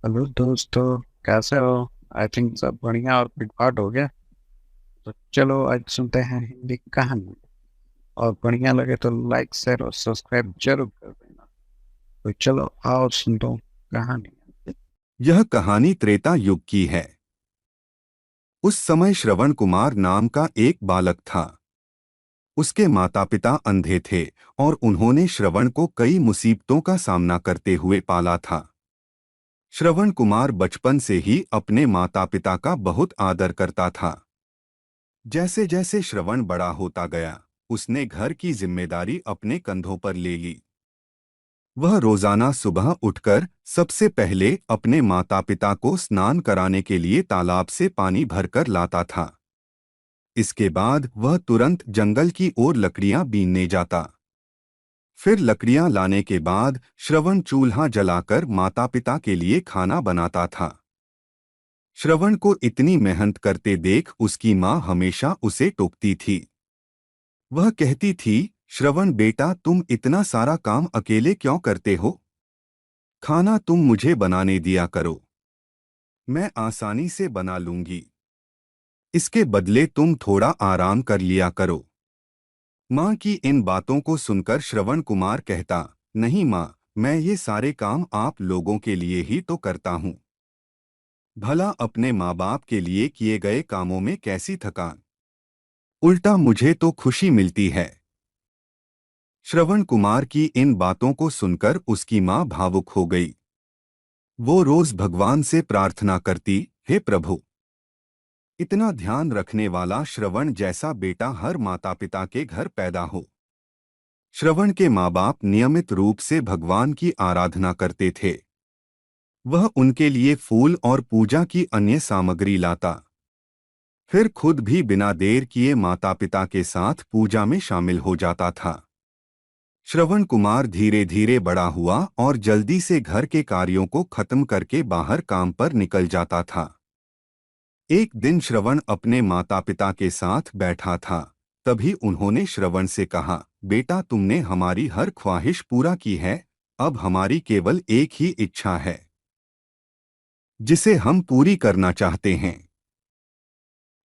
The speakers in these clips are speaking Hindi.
हेलो दोस्तों, कैसे हो? आई थिंक सब बढ़िया और पिटपाट हो गया। तो चलो आज सुनते हैं हिंदी कहानी। और बढ़िया लगे तो लाइक शेयर और सब्सक्राइब जरूर कर देना। तो चलो आओ सुन दो कहानी। यह कहानी त्रेता युग की है। उस समय श्रवण कुमार नाम का एक बालक था। उसके माता पिता अंधे थे और उन्होंने श्रवण को कई मुसीबतों का सामना करते हुए पाला था। श्रवण कुमार बचपन से ही अपने माता पिता का बहुत आदर करता था। जैसे जैसे श्रवण बड़ा होता गया, उसने घर की जिम्मेदारी अपने कंधों पर ले ली। वह रोजाना सुबह उठकर सबसे पहले अपने माता पिता को स्नान कराने के लिए तालाब से पानी भरकर लाता था। इसके बाद वह तुरंत जंगल की ओर लकड़ियां बीनने जाता। फिर लकड़ियां लाने के बाद श्रवण चूल्हा जलाकर माता पिता के लिए खाना बनाता था। श्रवण को इतनी मेहनत करते देख उसकी माँ हमेशा उसे टोकती थी। वह कहती थी, श्रवण बेटा, तुम इतना सारा काम अकेले क्यों करते हो? खाना तुम मुझे बनाने दिया करो, मैं आसानी से बना लूंगी। इसके बदले तुम थोड़ा आराम कर लिया करो। माँ की इन बातों को सुनकर श्रवण कुमार कहता, नहीं माँ, मैं ये सारे काम आप लोगों के लिए ही तो करता हूँ। भला अपने माँ बाप के लिए किए गए कामों में कैसी थकान, उल्टा मुझे तो खुशी मिलती है। श्रवण कुमार की इन बातों को सुनकर उसकी माँ भावुक हो गई। वो रोज भगवान से प्रार्थना करती, हे प्रभु, इतना ध्यान रखने वाला श्रवण जैसा बेटा हर माता पिता के घर पैदा हो। श्रवण के माँ बाप नियमित रूप से भगवान की आराधना करते थे। वह उनके लिए फूल और पूजा की अन्य सामग्री लाता। फिर खुद भी बिना देर किए माता पिता के साथ पूजा में शामिल हो जाता था। श्रवण कुमार धीरे धीरे बड़ा हुआ और जल्दी से घर के कार्यों को खत्म करके बाहर काम पर निकल जाता था। एक दिन श्रवण अपने माता पिता के साथ बैठा था। तभी उन्होंने श्रवण से कहा, बेटा, तुमने हमारी हर ख्वाहिश पूरा की है। अब हमारी केवल एक ही इच्छा है जिसे हम पूरी करना चाहते हैं।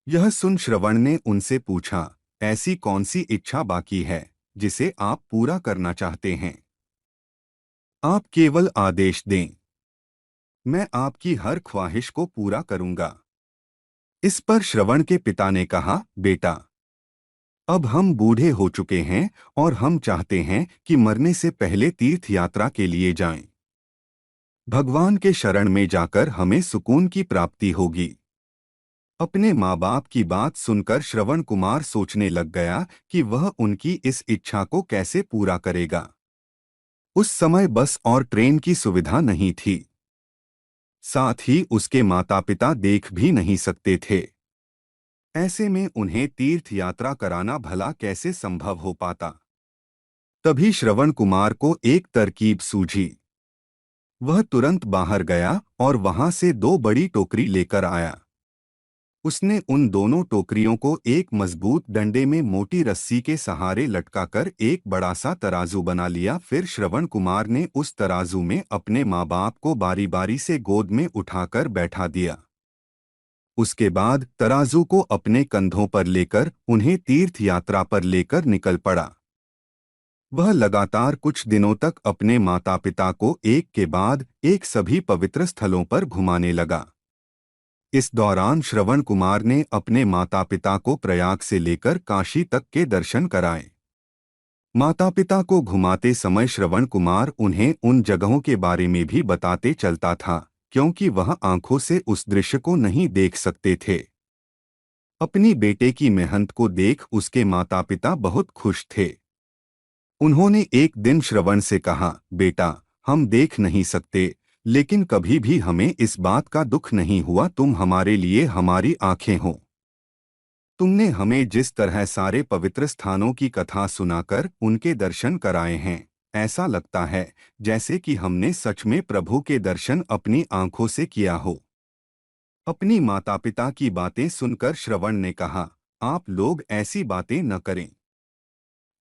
यह सुन श्रवण ने उनसे पूछा, ऐसी कौन सी इच्छा बाकी है जिसे आप पूरा करना चाहते हैं? आप केवल आदेश दें, मैं आपकी हर ख्वाहिश को पूरा करूंगा। इस पर श्रवण के पिता ने कहा, बेटा, अब हम बूढ़े हो चुके हैं और हम चाहते हैं कि मरने से पहले तीर्थ यात्रा के लिए जाएं। भगवान के शरण में जाकर हमें सुकून की प्राप्ति होगी। अपने माँ बाप की बात सुनकर श्रवण कुमार सोचने लग गया कि वह उनकी इस इच्छा को कैसे पूरा करेगा। उस समय बस और ट्रेन की सुविधा नहीं थी। साथ ही उसके माता पिता देख भी नहीं सकते थे। ऐसे में उन्हें तीर्थ यात्रा कराना भला कैसे संभव हो पाता? तभी श्रवण कुमार को एक तरकीब सूझी। वह तुरंत बाहर गया और वहां से दो बड़ी टोकरी लेकर आया। उसने उन दोनों टोकरियों को एक मजबूत डंडे में मोटी रस्सी के सहारे लटकाकर एक बड़ा सा तराजू बना लिया। फिर श्रवण कुमार ने उस तराजू में अपने माँ बाप को बारी बारी से गोद में उठाकर बैठा दिया। उसके बाद तराजू को अपने कंधों पर लेकर उन्हें तीर्थ यात्रा पर लेकर निकल पड़ा। वह लगातार कुछ दिनों तक अपने माता पिता को एक के बाद एक सभी पवित्र स्थलों पर घुमाने लगा। इस दौरान श्रवण कुमार ने अपने माता पिता को प्रयाग से लेकर काशी तक के दर्शन कराए। माता पिता को घुमाते समय श्रवण कुमार उन्हें उन जगहों के बारे में भी बताते चलता था, क्योंकि वह आंखों से उस दृश्य को नहीं देख सकते थे। अपनी बेटे की मेहनत को देख उसके माता पिता बहुत खुश थे। उन्होंने एक दिन श्रवण से कहा, बेटा, हम देख नहीं सकते, लेकिन कभी भी हमें इस बात का दुख नहीं हुआ। तुम हमारे लिए हमारी आंखें हो। तुमने हमें जिस तरह सारे पवित्र स्थानों की कथा सुनाकर उनके दर्शन कराए हैं, ऐसा लगता है जैसे कि हमने सच में प्रभु के दर्शन अपनी आंखों से किया हो। अपनी माता पिता की बातें सुनकर श्रवण ने कहा, आप लोग ऐसी बातें न करें।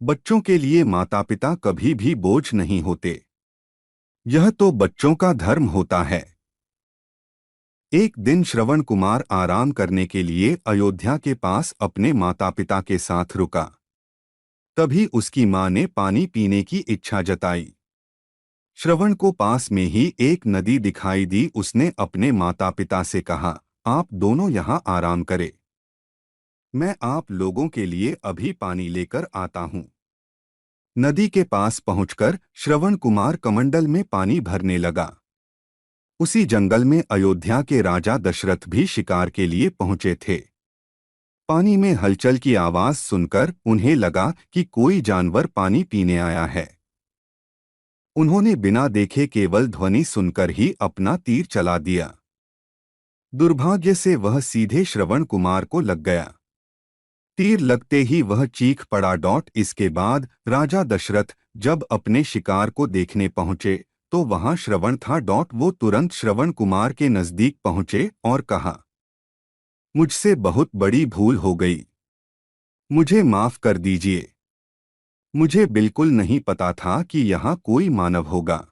बच्चों के लिए माता पिता कभी भी बोझ नहीं होते। यह तो बच्चों का धर्म होता है। एक दिन श्रवण कुमार आराम करने के लिए अयोध्या के पास अपने माता पिता के साथ रुका। तभी उसकी मां ने पानी पीने की इच्छा जताई। श्रवण को पास में ही एक नदी दिखाई दी। उसने अपने माता पिता से कहा, आप दोनों यहाँ आराम करें, मैं आप लोगों के लिए अभी पानी लेकर आता हूँ। नदी के पास पहुंचकर श्रवण कुमार कमंडल में पानी भरने लगा। उसी जंगल में अयोध्या के राजा दशरथ भी शिकार के लिए पहुंचे थे। पानी में हलचल की आवाज सुनकर उन्हें लगा कि कोई जानवर पानी पीने आया है। उन्होंने बिना देखे केवल ध्वनि सुनकर ही अपना तीर चला दिया। दुर्भाग्य से वह सीधे श्रवण कुमार को लग गया। तीर लगते ही वह चीख पड़ा। इसके बाद राजा दशरथ जब अपने शिकार को देखने पहुंचे तो वहां श्रवण था। वो तुरंत श्रवण कुमार के नजदीक पहुंचे और कहा, मुझसे बहुत बड़ी भूल हो गई, मुझे माफ कर दीजिए। मुझे बिल्कुल नहीं पता था कि यहाँ कोई मानव होगा।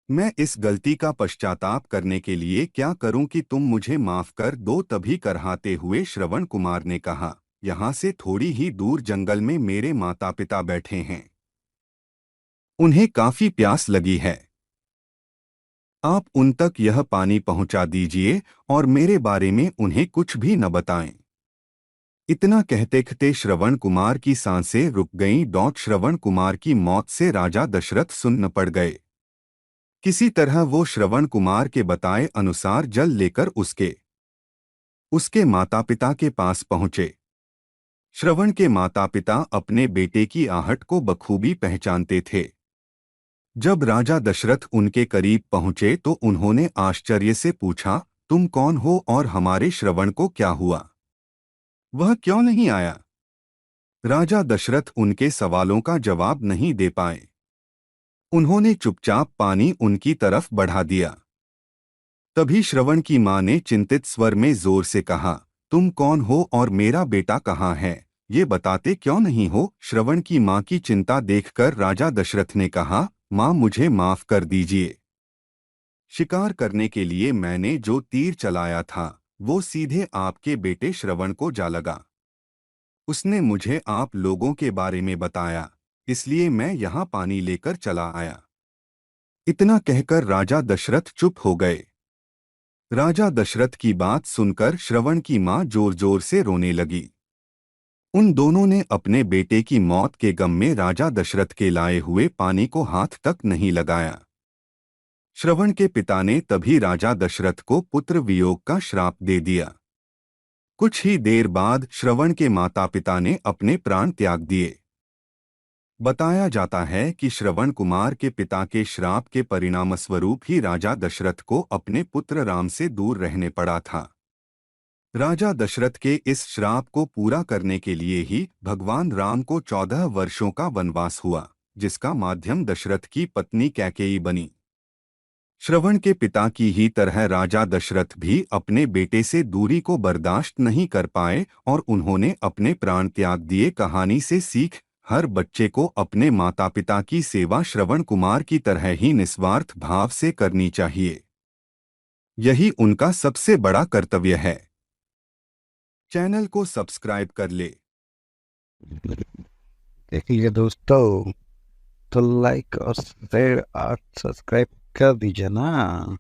मैं इस गलती का पश्चाताप करने के लिए क्या करूं कि तुम मुझे माफ कर दो। तभी करहाते हुए श्रवण कुमार ने कहा, यहाँ से थोड़ी ही दूर जंगल में मेरे माता पिता बैठे हैं, उन्हें काफी प्यास लगी है। आप उन तक यह पानी पहुंचा दीजिए और मेरे बारे में उन्हें कुछ भी न बताएं। इतना कहते कहते श्रवण कुमार की सांसें रुक गईं। श्रवण कुमार की मौत से राजा दशरथ सुन्न पड़ गए। किसी तरह वो श्रवण कुमार के बताए अनुसार जल लेकर उसके माता पिता के पास पहुंचे। श्रवण के माता पिता अपने बेटे की आहट को बखूबी पहचानते थे। जब राजा दशरथ उनके करीब पहुंचे तो उन्होंने आश्चर्य से पूछा, तुम कौन हो और हमारे श्रवण को क्या हुआ? वह क्यों नहीं आया? राजा दशरथ उनके सवालों का जवाब नहीं दे पाए। उन्होंने चुपचाप पानी उनकी तरफ बढ़ा दिया। तभी श्रवण की मां ने चिंतित स्वर में जोर से कहा, तुम कौन हो और मेरा बेटा कहाँ है? ये बताते क्यों नहीं हो? श्रवण की मां की चिंता देखकर राजा दशरथ ने कहा, मां मुझे माफ कर दीजिए। शिकार करने के लिए मैंने जो तीर चलाया था वो सीधे आपके बेटे श्रवण को जा लगा। उसने मुझे आप लोगों के बारे में बताया, इसलिए मैं यहाँ पानी लेकर चला आया। इतना कहकर राजा दशरथ चुप हो गए। राजा दशरथ की बात सुनकर श्रवण की मां जोर जोर से रोने लगी। उन दोनों ने अपने बेटे की मौत के गम में राजा दशरथ के लाए हुए पानी को हाथ तक नहीं लगाया। श्रवण के पिता ने तभी राजा दशरथ को पुत्र वियोग का श्राप दे दिया। कुछ ही देर बाद श्रवण के माता पिता ने अपने प्राण त्याग दिए। बताया जाता है कि श्रवण कुमार के पिता के श्राप के परिणामस्वरूप ही राजा दशरथ को अपने पुत्र राम से दूर रहने पड़ा था। राजा दशरथ के इस श्राप को पूरा करने के लिए ही भगवान राम को 14 वर्षों का वनवास हुआ, जिसका माध्यम दशरथ की पत्नी कैकेयी बनी। श्रवण के पिता की ही तरह राजा दशरथ भी अपने बेटे से दूरी को बर्दाश्त नहीं कर पाए और उन्होंने अपने प्राण त्याग दिए। कहानी से सीख, हर बच्चे को अपने माता पिता की सेवा श्रवण कुमार की तरह ही निस्वार्थ भाव से करनी चाहिए। यही उनका सबसे बड़ा कर्तव्य है। चैनल को सब्सक्राइब कर ले। देखिए दोस्तों, तो लाइक और शेयर और सब्सक्राइब कर दीजिए ना।